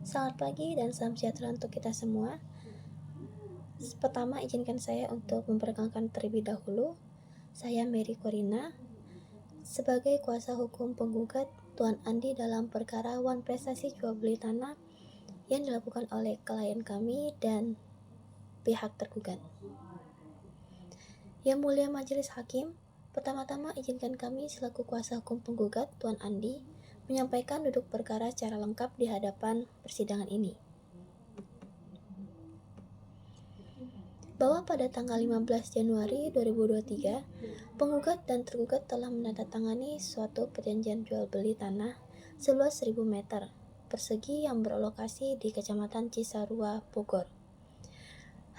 Selamat pagi dan salam sejahtera untuk kita semua. Pertama, izinkan saya untuk memperkenalkan terlebih dahulu. Saya Mary Corina, sebagai kuasa hukum penggugat Tuan Andi dalam perkara wan prestasi jual beli tanah yang dilakukan oleh klien kami dan pihak tergugat. Yang mulia Majelis Hakim, pertama-tama izinkan kami selaku kuasa hukum penggugat Tuan Andi menyampaikan duduk perkara secara lengkap di hadapan persidangan ini. Bahwa pada tanggal 15 Januari 2023, penggugat dan tergugat telah menandatangani suatu perjanjian jual beli tanah seluas 1000 meter persegi yang berlokasi di Kecamatan Cisarua, Bogor.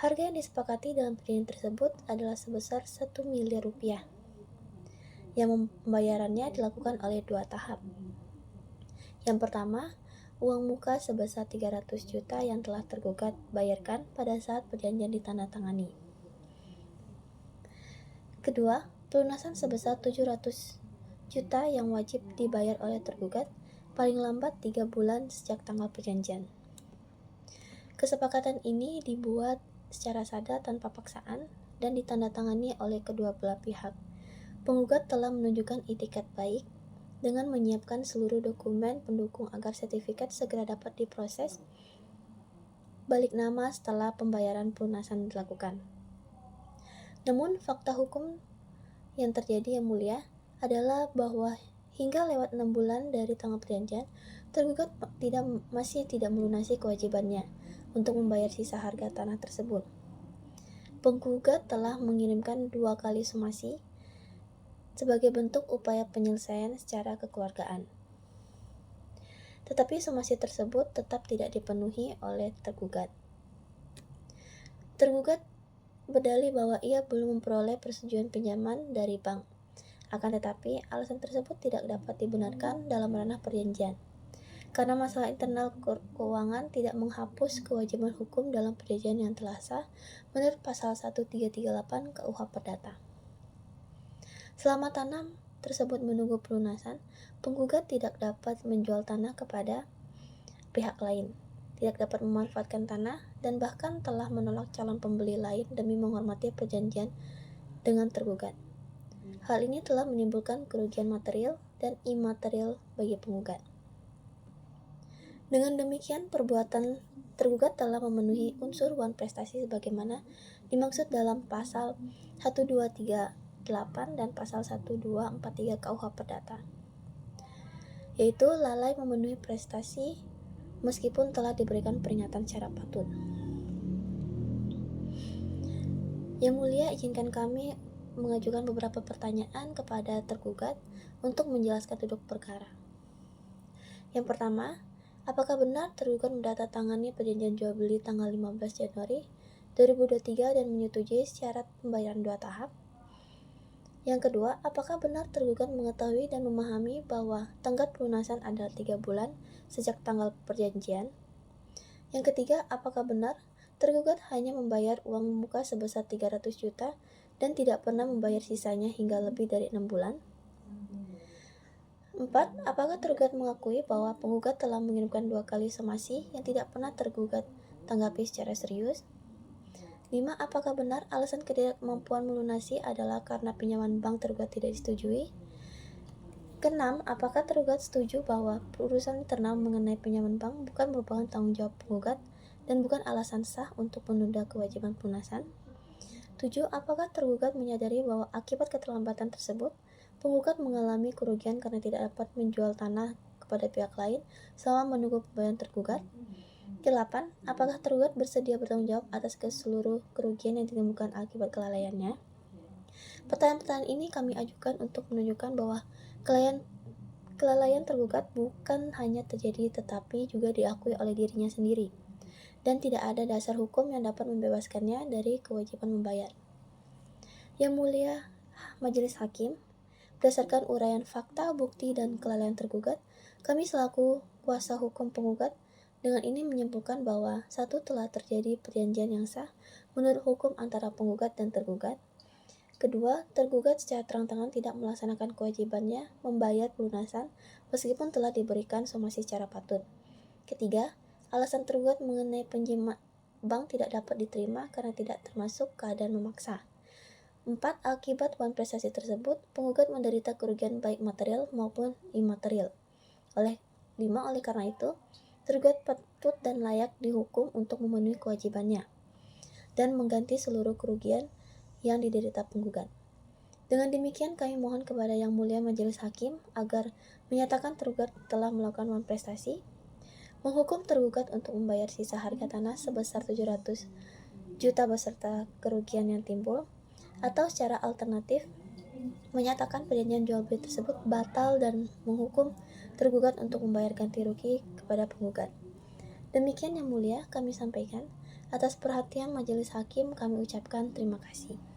Harga yang disepakati dalam perjanjian tersebut adalah sebesar 1 miliar rupiah, yang pembayarannya dilakukan oleh 2 tahap. Yang pertama, uang muka sebesar 300 juta yang telah tergugat bayarkan pada saat perjanjian ditandatangani. Kedua, pelunasan sebesar 700 juta yang wajib dibayar oleh tergugat paling lambat 3 bulan sejak tanggal perjanjian. Kesepakatan ini dibuat secara sadar tanpa paksaan dan ditandatangani oleh kedua belah pihak. Penggugat telah menunjukkan itikat baik dengan menyiapkan seluruh dokumen pendukung agar sertifikat segera dapat diproses balik nama setelah pembayaran pelunasan dilakukan. Namun, fakta hukum yang terjadi yang mulia adalah bahwa hingga lewat 6 bulan dari tanggal perjanjian, tergugat masih tidak melunasi kewajibannya untuk membayar sisa harga tanah tersebut. Penggugat telah mengirimkan 2 kali somasi sebagai bentuk upaya penyelesaian secara kekeluargaan. Tetapi somasi tersebut tetap tidak dipenuhi oleh tergugat. Tergugat berdalih bahwa ia belum memperoleh persetujuan pinjaman dari bank. Akan tetapi, alasan tersebut tidak dapat dibenarkan dalam ranah perjanjian, karena masalah internal keuangan tidak menghapus kewajiban hukum dalam perjanjian yang telah sah menurut pasal 1338 KUH Perdata. Selama tanah tersebut menunggu pelunasan, penggugat tidak dapat menjual tanah kepada pihak lain, tidak dapat memanfaatkan tanah, dan bahkan telah menolak calon pembeli lain demi menghormati perjanjian dengan tergugat. Hal ini telah menimbulkan kerugian material dan imaterial bagi penggugat. Dengan demikian, perbuatan tergugat telah memenuhi unsur wan prestasi sebagaimana dimaksud dalam pasal 1238 dan pasal 1243 KUH Perdata, yaitu lalai memenuhi prestasi meskipun telah diberikan peringatan secara patut. Yang mulia, izinkan kami mengajukan beberapa pertanyaan kepada tergugat untuk menjelaskan duduk perkara. Yang pertama, apakah benar tergugat menandatangani perjanjian jual beli tanggal 15 Januari 2023 dan menyetujui syarat pembayaran 2 tahap? Yang kedua, apakah benar tergugat mengetahui dan memahami bahwa tenggat pelunasan adalah 3 bulan sejak tanggal perjanjian? Yang ketiga, apakah benar tergugat hanya membayar uang muka sebesar 300 juta dan tidak pernah membayar sisanya hingga lebih dari 6 bulan? 4. Apakah tergugat mengakui bahwa penggugat telah mengirimkan 2 kali somasi yang tidak pernah tergugat tanggapi secara serius? 5. Apakah benar alasan ketidakmampuan melunasi adalah karena pinjaman bank tergugat tidak disetujui? Keenam, apakah tergugat setuju bahwa urusan internal mengenai pinjaman bank bukan merupakan tanggung jawab penggugat dan bukan alasan sah untuk menunda kewajiban pelunasan? 7. Apakah tergugat menyadari bahwa akibat keterlambatan tersebut, penggugat mengalami kerugian karena tidak dapat menjual tanah kepada pihak lain selama menunggu pembayaran tergugat? 8. Apakah tergugat bersedia bertanggung jawab atas seluruh kerugian yang ditimbulkan akibat kelalaiannya? Pertanyaan-pertanyaan ini kami ajukan untuk menunjukkan bahwa kelalaian tergugat bukan hanya terjadi tetapi juga diakui oleh dirinya sendiri, dan tidak ada dasar hukum yang dapat membebaskannya dari kewajiban membayar. Yang mulia Majelis Hakim, berdasarkan uraian fakta, bukti, dan kelalaian tergugat, kami selaku kuasa hukum penggugat dengan ini menyimpulkan bahwa 1. Telah terjadi perjanjian yang sah menurut hukum antara penggugat dan tergugat. 2. Tergugat secara terang-terangan tidak melaksanakan kewajibannya membayar pelunasan meskipun telah diberikan somasi secara patut. 3. Alasan tergugat mengenai pinjaman bank tidak dapat diterima karena tidak termasuk keadaan memaksa. 4. Akibat wan prestasi tersebut, penggugat menderita kerugian baik material maupun imaterial. 5. Oleh karena itu, tergugat patut dan layak dihukum untuk memenuhi kewajibannya dan mengganti seluruh kerugian yang diderita penggugat. Dengan demikian, kami mohon kepada Yang Mulia Majelis Hakim agar menyatakan tergugat telah melakukan wan prestasi, menghukum tergugat untuk membayar sisa harga tanah sebesar 700 juta beserta kerugian yang timbul, atau secara alternatif menyatakan perjanjian jual beli tersebut batal dan menghukum tergugat untuk membayar ganti rugi kepada penggugat. Demikian Yang Mulia kami sampaikan. Atas perhatian Majelis Hakim kami ucapkan terima kasih.